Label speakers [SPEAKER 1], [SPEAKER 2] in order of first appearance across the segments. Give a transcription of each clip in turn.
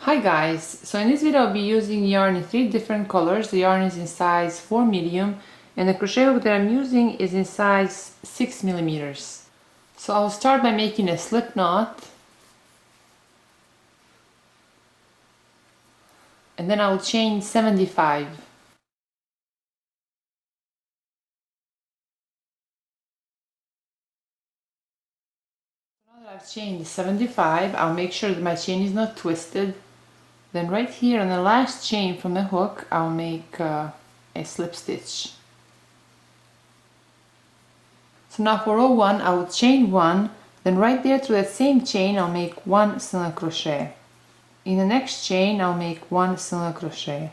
[SPEAKER 1] Hi guys, so in this video I'll be using yarn in 3 different colors. The yarn is in size 4 medium and the crochet hook that I'm using is in size 6 millimeters. So I'll start by making a slip knot and then I'll chain 75. Now that I've chained 75, I'll make sure that my chain is not twisted. Then right here on the last chain from the hook I'll make a slip stitch. So now for row 1 I will chain 1, then right there through that same chain I'll make 1 single crochet. In the next chain I'll make 1 single crochet.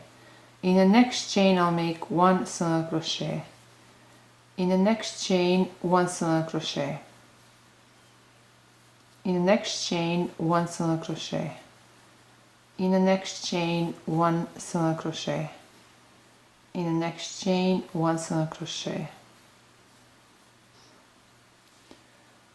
[SPEAKER 1] In the next chain I'll make 1 single crochet. In the next chain 1 single crochet. In the next chain 1 single crochet. In the next chain 1 single crochet. In the next chain 1 single crochet.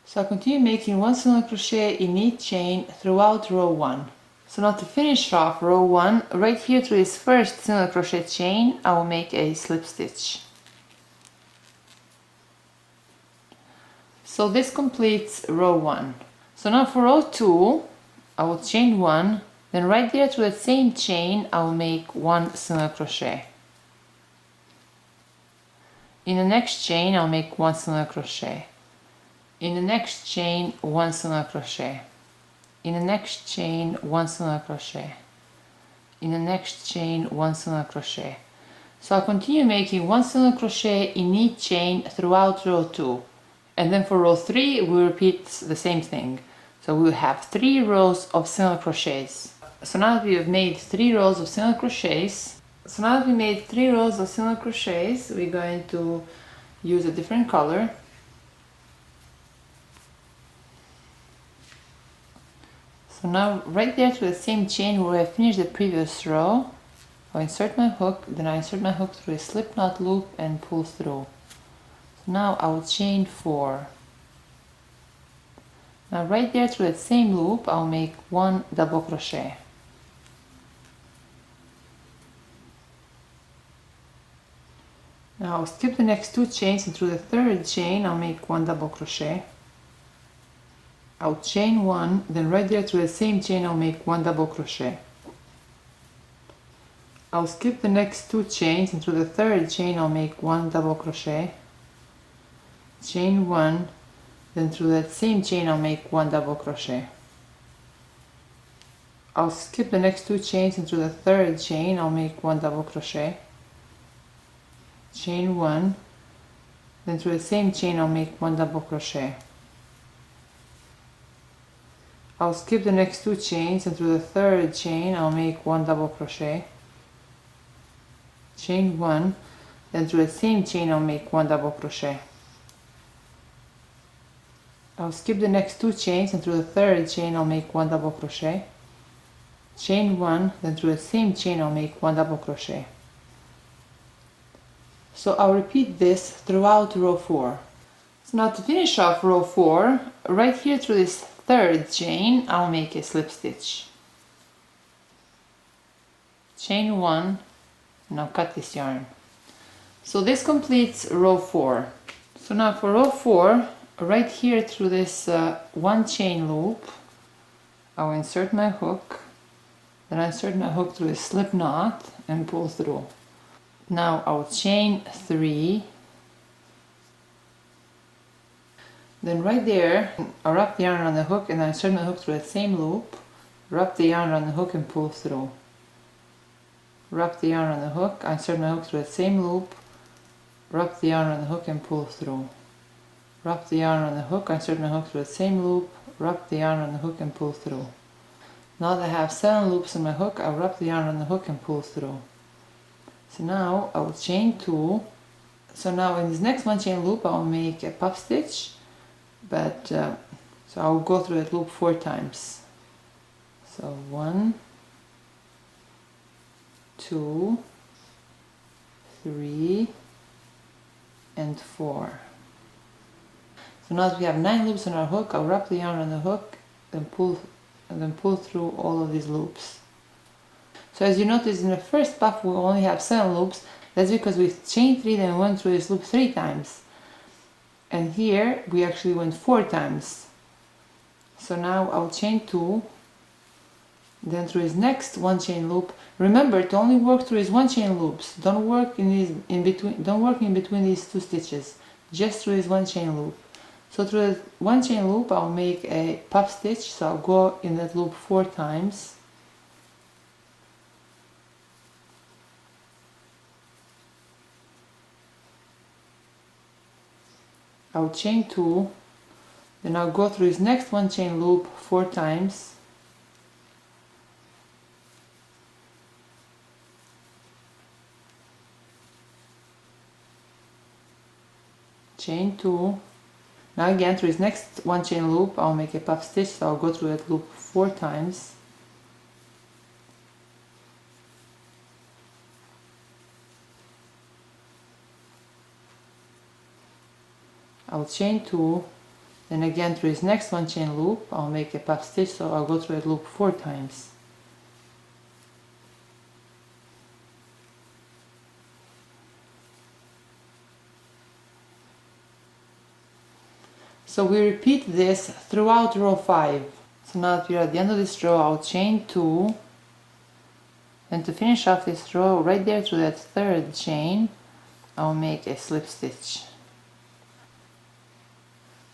[SPEAKER 1] So I'll continue making 1 single crochet in each chain throughout row 1. So now to finish off row 1, right here through this first single crochet chain I will make a slip stitch. So this completes row 1. So now for row 2 I will chain 1, then right there through that same chain I will make 1 single crochet. In the next chain I'll make 1 single crochet. In the next chain 1 single crochet. In the next chain 1 single crochet. In the next chain 1 single crochet. So I'll continue making 1 single crochet in each chain throughout row 2. And then for row 3 we repeat the same thing. So we'll have 3 rows of single crochets. So now that we have made 3 rows of single crochets, we're going to use a different color. So now right there to the same chain where I finished the previous row, I'll insert my hook, then I insert my hook through a slip knot loop and pull through. So now I will chain 4. Now right there through that same loop I'll make 1 double crochet. Now I'll skip the next 2 chains and through the third chain I'll make 1 double crochet. I'll chain 1, then right there through the same chain I'll make 1 double crochet. I'll skip the next 2 chains and through the third chain I'll make 1 double crochet. Chain 1, then through that same chain I'll make 1 double crochet. I'll skip the next 2 chains and through the third chain I'll make 1 double crochet. Chain 1, then through the same chain I'll make 1 double crochet. I'll skip the next 2 chains and through the third chain I'll make 1 double crochet. Chain 1, then through the same chain I'll make 1 double crochet. I'll skip the next 2 chains and through the third chain I'll make 1 double crochet. Chain 1, then through the same chain I'll make 1 double crochet. So I'll repeat this throughout row 4. So now to finish off row 4, right here through this third chain I'll make a slip stitch. Chain 1, and I'll cut this yarn. So this completes row 4. So now for row 4, right here through this 1 chain loop I'll insert my hook, then I insert my hook through a slip knot and pull through. Now I'll chain 3, then right there I'll wrap the yarn around the hook and I insert my hook through that same loop, wrap the yarn around the hook and pull through. Wrap the yarn around the hook, I insert my hook through that same loop, wrap the yarn around the hook and pull through. Wrap the yarn around the hook, I insert my hook through the same loop, wrap the yarn around the hook and pull through. Now that I have 7 loops on my hook, I'll wrap the yarn around the hook and pull through. So now I will chain 2. So now in this next 1 chain loop I'll make a puff stitch, but so I'll go through that loop 4 times. So 1, 2, 3, and 4. So now that we have 9 loops on our hook, I'll wrap the yarn on the hook, then pull through all of these loops. So as you notice, in the first puff we only have 7 loops. That's because we chained 3, then went through this loop 3 times. And here we actually went 4 times. So now I'll chain 2, then through his next 1 chain loop. Remember to only work through his 1 chain loops. Don't work in between these 2 stitches. Just through his 1 chain loop. So through the 1 chain loop I'll make a puff stitch, so I'll go in that loop 4 times. I'll chain 2, then I'll go through his next 1 chain loop 4 times. Chain 2. Now again through his next 1 chain loop I'll make a puff stitch, so I'll go through that loop 4 times. I'll chain 2, then again through his next 1 chain loop I'll make a puff stitch, so I'll go through that loop 4 times. So we repeat this throughout row 5. So now that we're at the end of this row, I'll chain 2, and to finish off this row, right there through that 3rd chain, I'll make a slip stitch.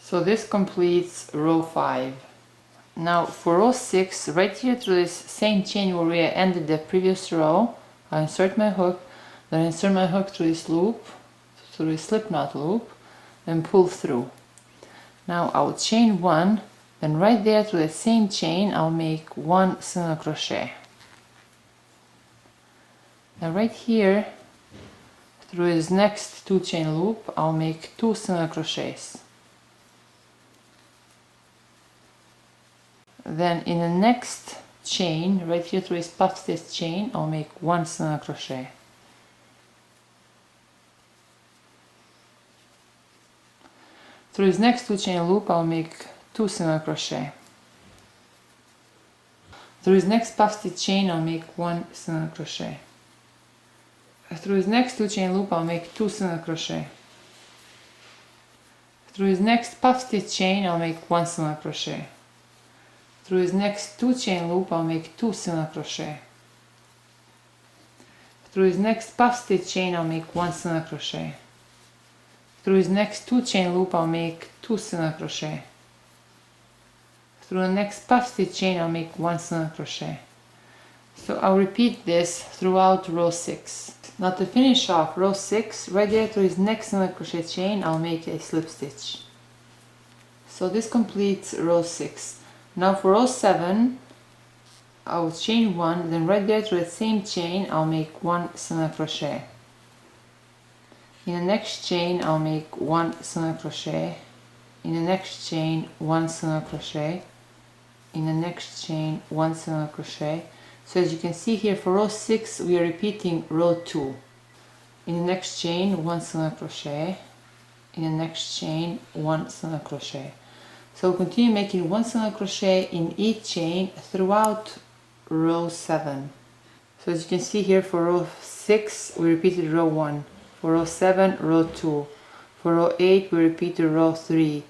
[SPEAKER 1] So this completes row 5. Now for row 6, right here through this same chain where we ended the previous row, I'll insert my hook, then insert my hook through this loop, through this slip knot loop, and pull through. Now I'll chain 1, then right there through the same chain I'll make 1 single crochet. Now right here through his next 2 chain loop I'll make 2 single crochets. Then in the next chain, right here through his puff stitch chain, I'll make 1 single crochet. Through his next 2 chain loop I'll make 2 single crochet. Through his next puff stitch chain I'll make 1 single crochet. Through his next 2 chain loop I'll make 2 single crochet. Through his next puff stitch chain I'll make 1 single crochet. Through his next 2 chain loop I'll make 2 single crochet. Through his next puff stitch chain I'll make 1 single crochet. Through his next 2 chain loop I'll make 2 single crochet. Through the next puff stitch chain I'll make 1 single crochet. So I'll repeat this throughout row 6. Now to finish off row 6, right there through his next single crochet chain I'll make a slip stitch. So this completes row 6. Now for row 7, I'll chain 1, then right there through the same chain I'll make 1 single crochet. In the next chain I'll make 1 single crochet. In the next chain 1 single crochet. In the next chain 1 single crochet. So as you can see here for row 6 we are repeating row 2. In the next chain 1 single crochet. In the next chain 1 single crochet. So we'll continue making 1 single crochet in each chain throughout row 7. So as you can see here for row 6 we repeated row 1. For row 7, row 2. For row 8, we repeat row 3.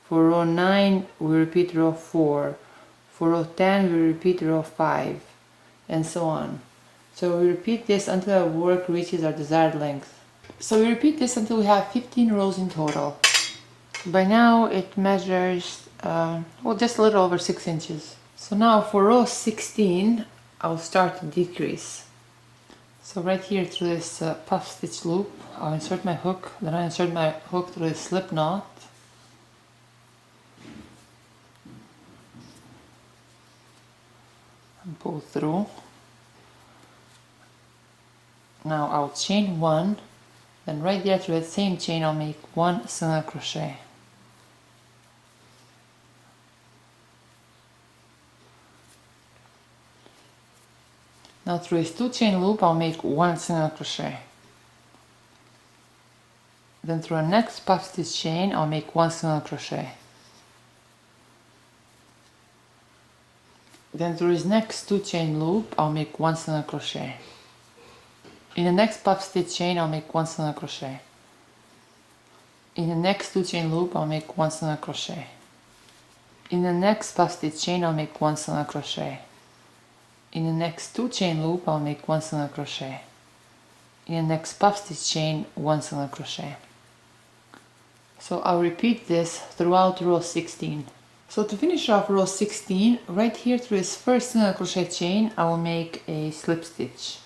[SPEAKER 1] For row 9, we repeat row 4. For row 10, we repeat row 5. And so on. So we repeat this until our work reaches our desired length. So we repeat this until we have 15 rows in total. By now it measures, well, just a little over 6 inches. So now for row 16, I'll start to decrease. So right here through this puff stitch loop, I'll insert my hook, then I insert my hook through this slip knot. And pull through. Now I'll chain 1, then right there through that same chain I'll make 1 single crochet. Now through this 2 chain loop I'll make 1 single crochet. Then through our next puff stitch chain I'll make 1 single crochet. Then through his next 2 chain loop I'll make 1 single crochet. In the next puff stitch chain I'll make 1 single crochet. In the next 2 chain loop I'll make 1 single crochet. In the next puff stitch chain I'll make 1 single crochet. In the next 2 chain loop I'll make 1 single crochet. In the next puff stitch chain 1 single crochet. So I'll repeat this throughout row 16. So to finish off row 16, right here through this first single crochet chain I will make a slip stitch.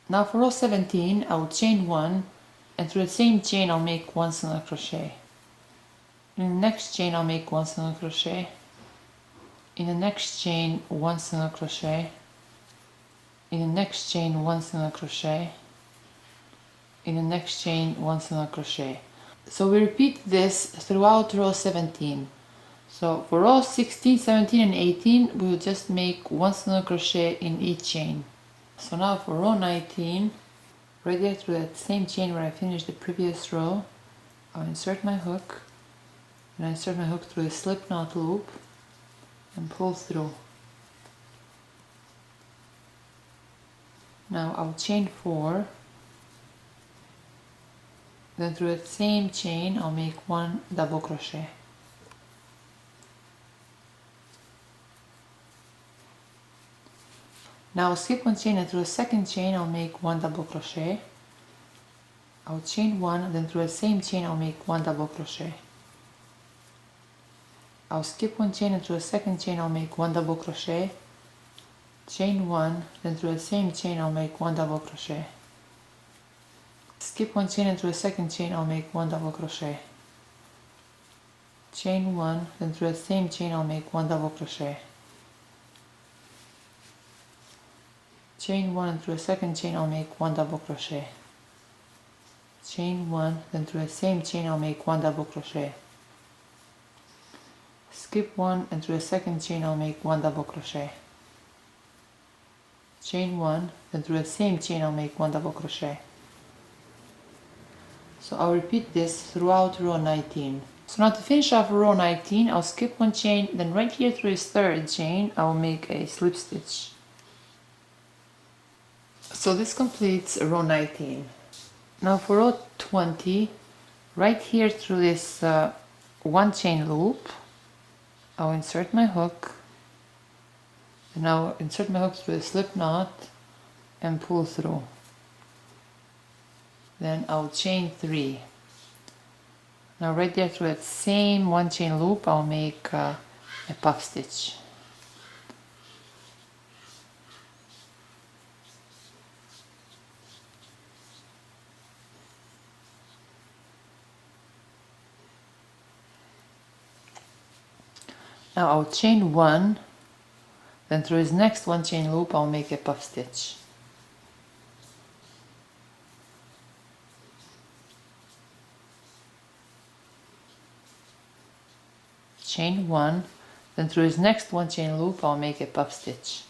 [SPEAKER 1] Now for row 17 I will chain 1 and through the same chain I'll make 1 single crochet. In the next chain I'll make 1 single crochet. In the next chain 1 single crochet. In the next chain 1 single crochet. In the next chain 1 single crochet. So we repeat this throughout row 17. So for row 16, 17 and 18 we will just make 1 single crochet in each chain. So now for row 19, right there through that same chain where I finished the previous row, I'll insert my hook, and I insert my hook through the slip knot loop and pull through. Now I'll chain 4, then through the same chain I'll make 1 double crochet. Now I'll skip 1 chain and through the second chain I'll make 1 double crochet. I'll chain 1, then through the same chain I'll make 1 double crochet. I'll skip 1 chain and through the second chain I'll make 1 double crochet. Chain 1, then through the same chain I'll make 1 double crochet. Skip 1 chain and through the second chain I'll make 1 double crochet. Chain 1, then through the same chain I'll make 1 double crochet. Chain 1 and through the second chain I'll make 1 double crochet. Chain 1, then through the same chain I'll make 1 double crochet. Skip 1 and through the second chain I'll make 1 double crochet. Chain 1, then through the same chain I'll make 1 double crochet. So I'll repeat this throughout row 19. So now to finish off row 19, I'll skip 1 chain, then right here through this third chain I'll make a slip stitch. So this completes row 19. Now for row 20, right here through this 1 chain loop, I'll insert my hook, and I'll insert my hook through the slip knot and pull through. Then I'll chain 3. Now right there through that same 1 chain loop I'll make a puff stitch. Now I'll chain 1, then through his next 1 chain loop I'll make a puff stitch. Chain 1, then through his next 1 chain loop I'll make a puff stitch.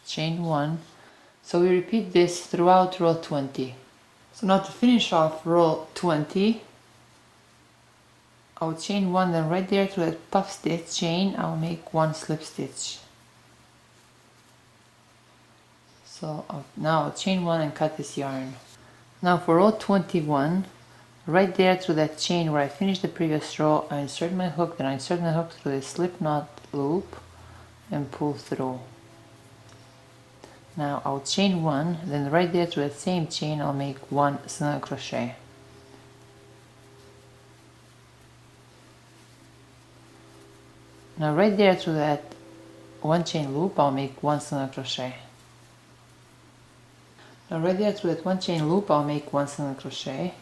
[SPEAKER 1] Chain 1. So we repeat this throughout row 20. So now to finish off row 20, I'll chain 1, then right there through that puff stitch chain I'll make 1 slip stitch. So now I'll chain 1 and cut this yarn. Now for row 21, right there through that chain where I finished the previous row, I insert my hook, then I insert my hook through the slip knot loop and pull through. Now I'll chain 1, then right there through the same chain I'll make 1 single crochet. Now right there through that 1 chain loop I'll make 1 single crochet. Now right there through that 1 chain loop I'll make 1 single crochet.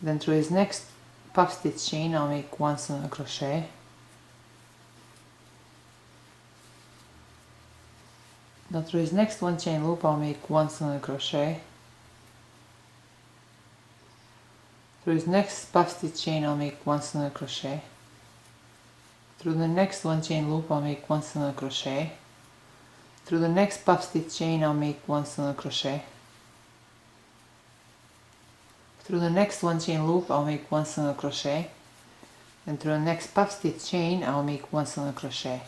[SPEAKER 1] Then through his next puff stitch chain I'll make 1 single crochet. Now through his next 1 chain loop I'll make 1 single crochet. Through his next puff stitch chain I'll make 1 single crochet. Through the next 1 chain loop I'll make 1 single crochet. Through the next puff stitch chain I'll make 1 single crochet. Through the next 1 chain loop I'll make 1 single crochet, and through the next puff stitch chain I'll make 1 single crochet.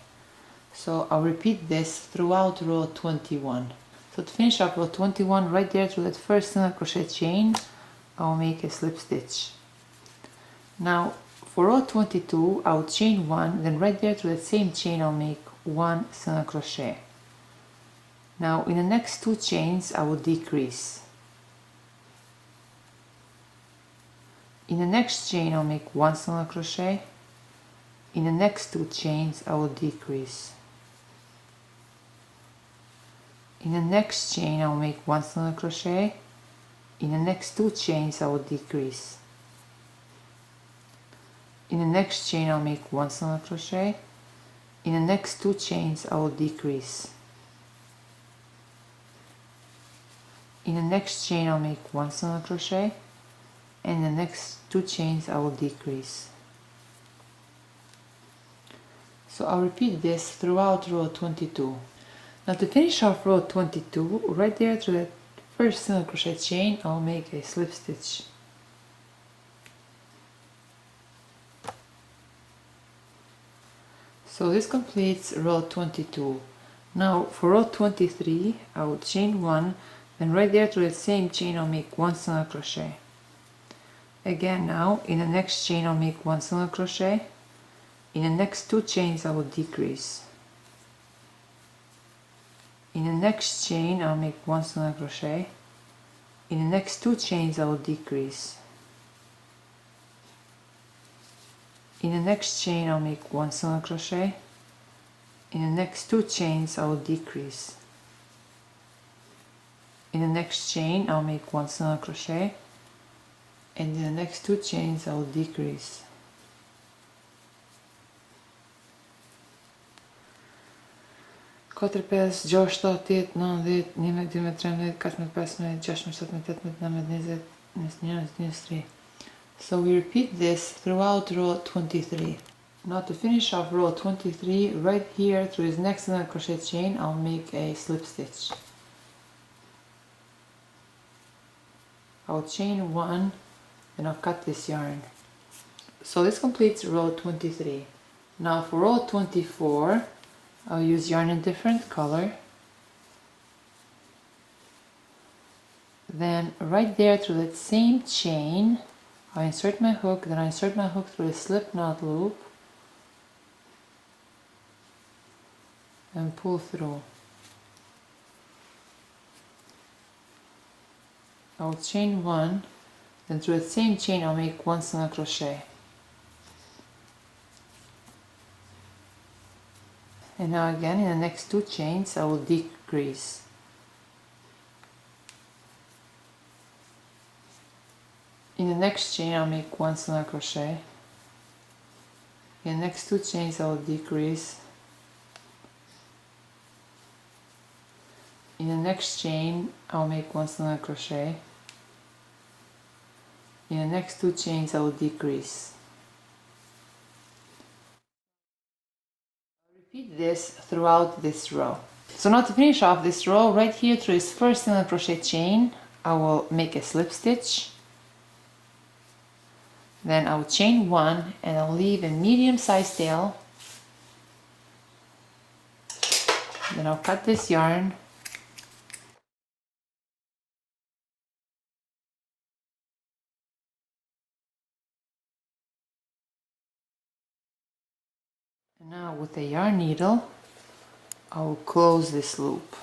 [SPEAKER 1] So I'll repeat this throughout row 21. So to finish up row 21, right there through that first single crochet chain I'll make a slip stitch. Now for row 22 I'll chain 1, then right there through that same chain I'll make 1 single crochet. Now in the next 2 chains I will decrease. In the next chain I'll make 1 single crochet. In the next 2 chains I will decrease. In the next chain I'll make 1 single crochet. In the next 2 chains I will decrease. In the next chain I'll make 1 single crochet. In the next 2 chains I will decrease. In the next chain I'll make 1 single crochet, and in the next 2 chains I will decrease. So I'll repeat this throughout row 22. Now to finish off row 22, right there through that first single crochet chain I'll make a slip stitch. So this completes row 22. Now for row 23 I will chain 1, then right there through the same chain I'll make 1 single crochet. Again now in the next chain I'll make 1 single crochet. In the next 2 chains I will decrease. In the next chain I'll make 1 single crochet. In the next 2 chains I will decrease. In the next chain I'll make 1 single crochet. In the next 2 chains I will decrease. In the next chain I'll make 1 single crochet, and in the next 2 chains I will decrease. Katrs gyorsta, 8, 9, 10, 11, 12, 13, 14, 15, 16, 17, 18, 19, 20. So we repeat this throughout row 23. Now to finish off row 23, right here through this next single crochet chain I'll make a slip stitch. I'll chain 1, and I'll cut this yarn. So this completes row 23. Now for row 24 I'll use yarn in different color. Then right there through that same chain I'll insert my hook, then I insert my hook through a slip knot loop and pull through. I'll chain 1, then through the same chain I'll make 1 single crochet. And now again in the next 2 chains I will decrease. In the next chain I'll make 1 single crochet. In the next 2 chains I will decrease. In the next chain I'll make 1 single crochet. In the next 2 chains I will decrease. I'll repeat this throughout this row. So now to finish off this row, right here through this first single crochet chain I will make a slip stitch. Then I'll chain 1 and I'll leave a medium sized tail. Then I'll cut this yarn. And now with a yarn needle, I will close this loop.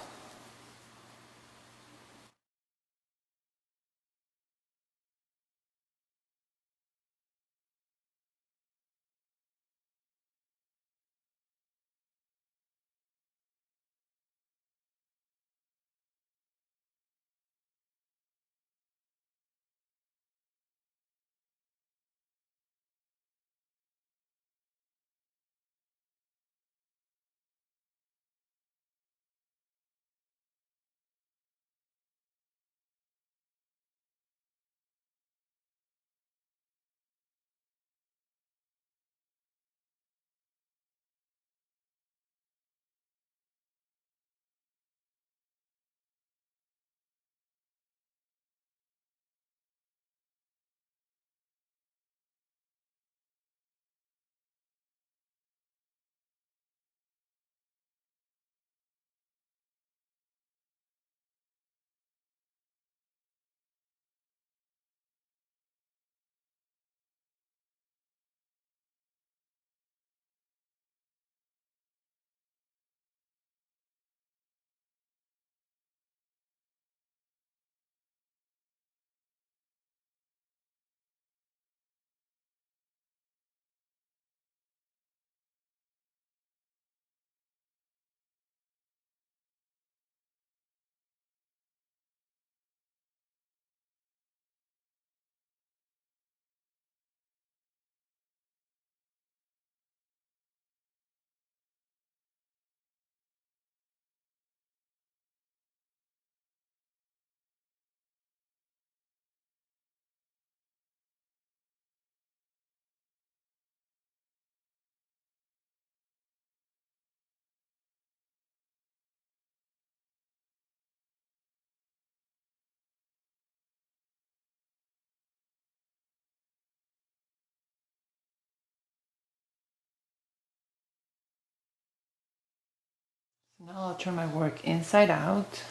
[SPEAKER 1] Now I'll turn my work inside out.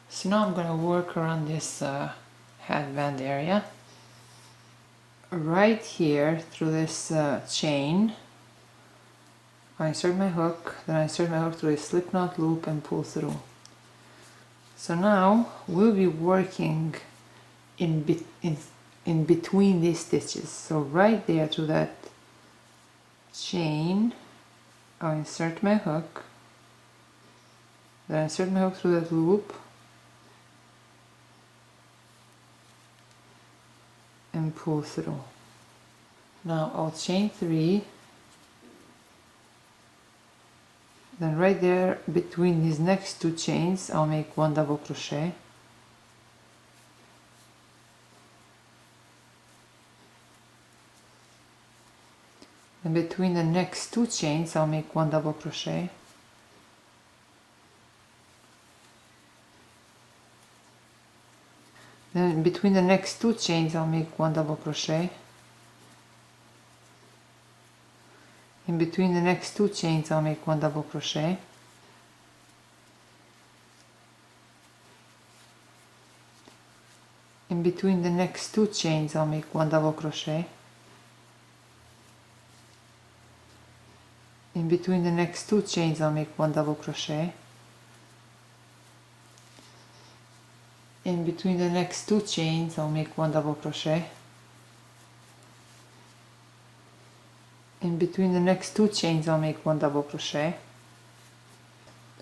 [SPEAKER 1] So now I'm going to work around this headband area. Right here through this chain, I insert my hook, then I insert my hook through a slip knot loop and pull through. So now we'll be working in between these stitches. So right there through that chain, I'll insert my hook, then I insert my hook through that loop and pull through. Now I'll chain 3, then right there between these next 2 chains I'll make 1 double crochet, and between the next 2 chains I'll make 1 double crochet, then between the next 2 chains I'll make 1 double crochet, in between the next 2 chains I'll make 1 double crochet, in between the next 2 chains I'll make 1 double crochet, in between the next 2 chains I'll make 1 double crochet, in between the next 2 chains I'll make 1 double crochet, in between the next 2 chains I'll make 1 double crochet.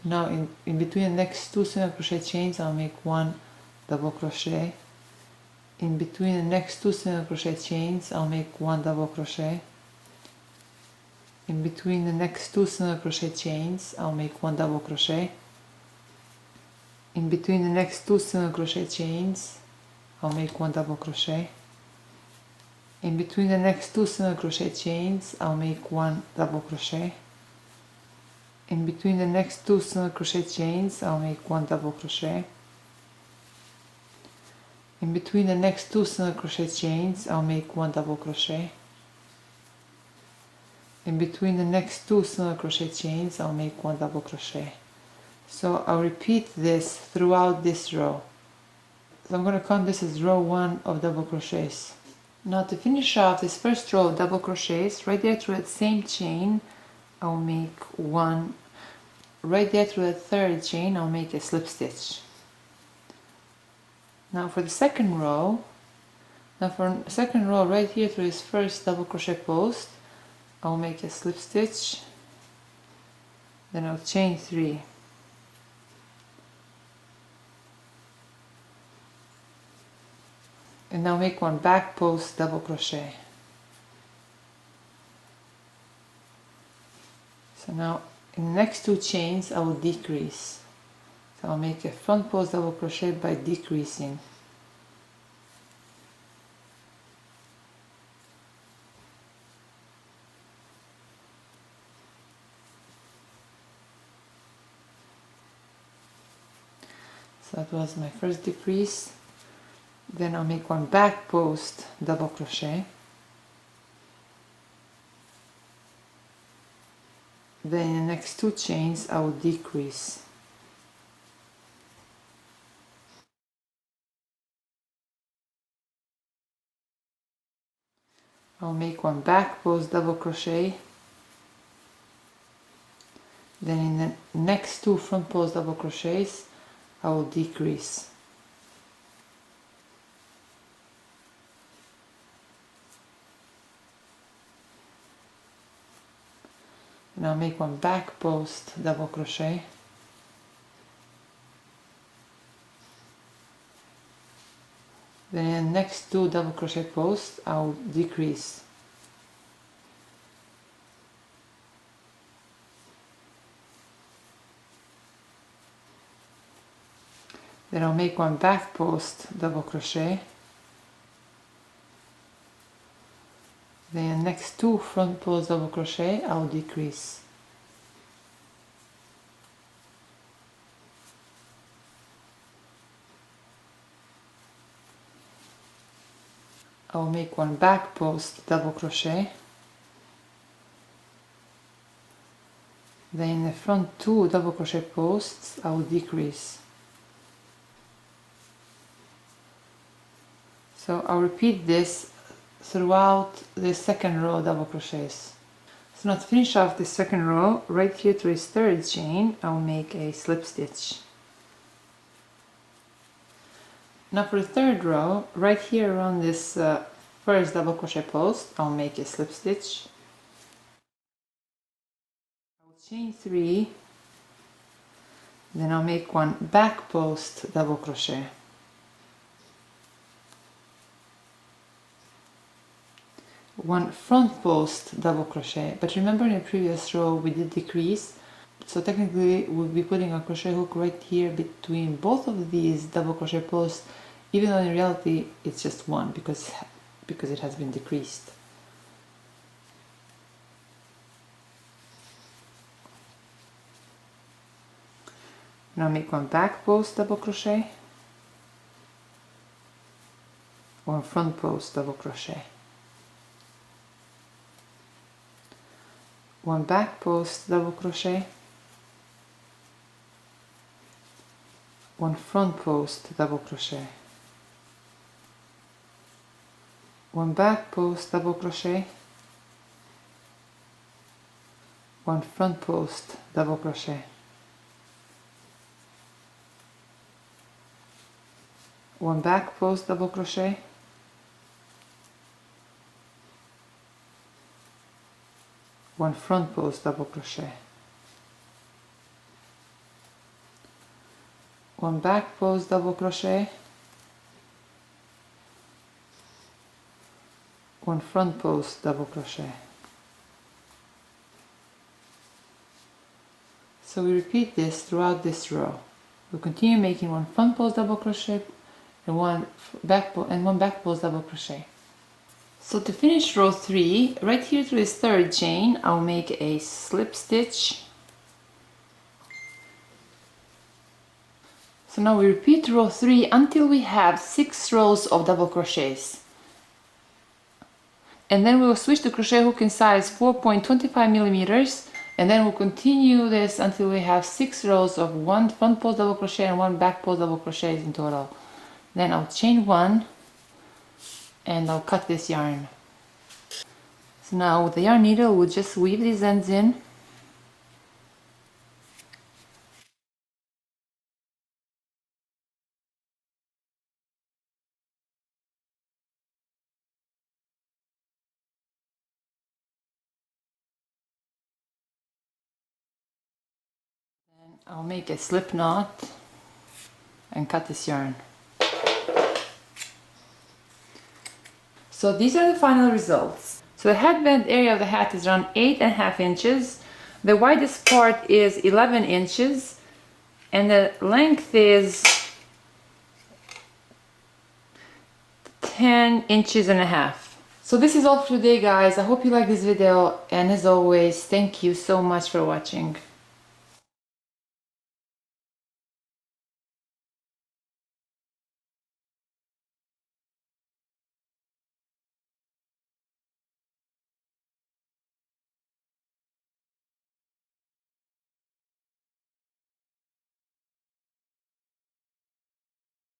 [SPEAKER 1] Now in between the next 2 single crochet chains I'll make 1 double crochet, in between the next 2 single crochet chains I'll make 1 double crochet, in between the next 2 single crochet chains I'll make 1 double crochet, in between the next 2 single crochet chains I'll make 1 double crochet, in between the next 2 single crochet chains I'll make 1 double crochet, in between the next 2 single crochet chains I'll make 1 double crochet, in between the next 2 single crochet chains I'll make 1 double crochet, in between the next 2 single crochet chains I'll make 1 double crochet. So I'll repeat this throughout this row. So I'm going to count this as row 1 of double crochets. Now to finish off this first row of double crochets, right there through that same chain I'll make 1, right there through that third chain I'll make a slip stitch. Now for the second row, right here through this first double crochet post I'll make a slip stitch, then I'll chain 3. And now make 1 back post double crochet. So now in the next 2 chains I will decrease. So I'll make a front post double crochet by decreasing. So that was my first decrease. Then I'll make 1 back post double crochet, then in the next 2 chains I will decrease. I'll make 1 back post double crochet, then in the next 2 front post double crochets I will decrease. And I'll make 1 back post double crochet, then in the next 2 double crochet posts I'll decrease. Then I'll make 1 back post double crochet, then in the next 2 front post double crochet I'll decrease. I'll make 1 back post double crochet, Then in the front 2 double crochet posts I will decrease. So I'll repeat this throughout the second row double crochets. So now to finish off the second row, right here to this third chain, I'll make a slip stitch. Now for the third row, right here around this first double crochet post, I'll make a slip stitch. I'll chain 3, then I'll make one back post double crochet. One front post double crochet, but remember in the previous row we did decrease, so technically we'll be putting a crochet hook right here between both of these double crochet posts, even though in reality it's just one because it has been decreased. Now make one back post double crochet, one front post double crochet, one back post double crochet, one front post double crochet, one back post double crochet, one front post double crochet, one back post double crochet, one front post double crochet, one back post double crochet, one front post double crochet. So we repeat this throughout this row. We'll continue making one front post double crochet and one back post double crochet. So to finish row 3, right here to this third chain, I'll make a slip stitch. So now we repeat row 3 until we have 6 rows of double crochets. And then we'll switch to crochet hook in size 4.25 millimeters, and then we'll continue this until we have 6 rows of one front post double crochet and one back post double crochet in total. Then I'll chain 1 and I'll cut this yarn. So now with the yarn needle we'll just weave these ends in. Then I'll make a slip knot and cut this yarn. So these are the final results. So the headband area of the hat is around 8.5 inches. The widest part is 11 inches and the length is 10 inches and a half. So this is all for today, guys. I hope you like this video, and as always, thank you so much for watching.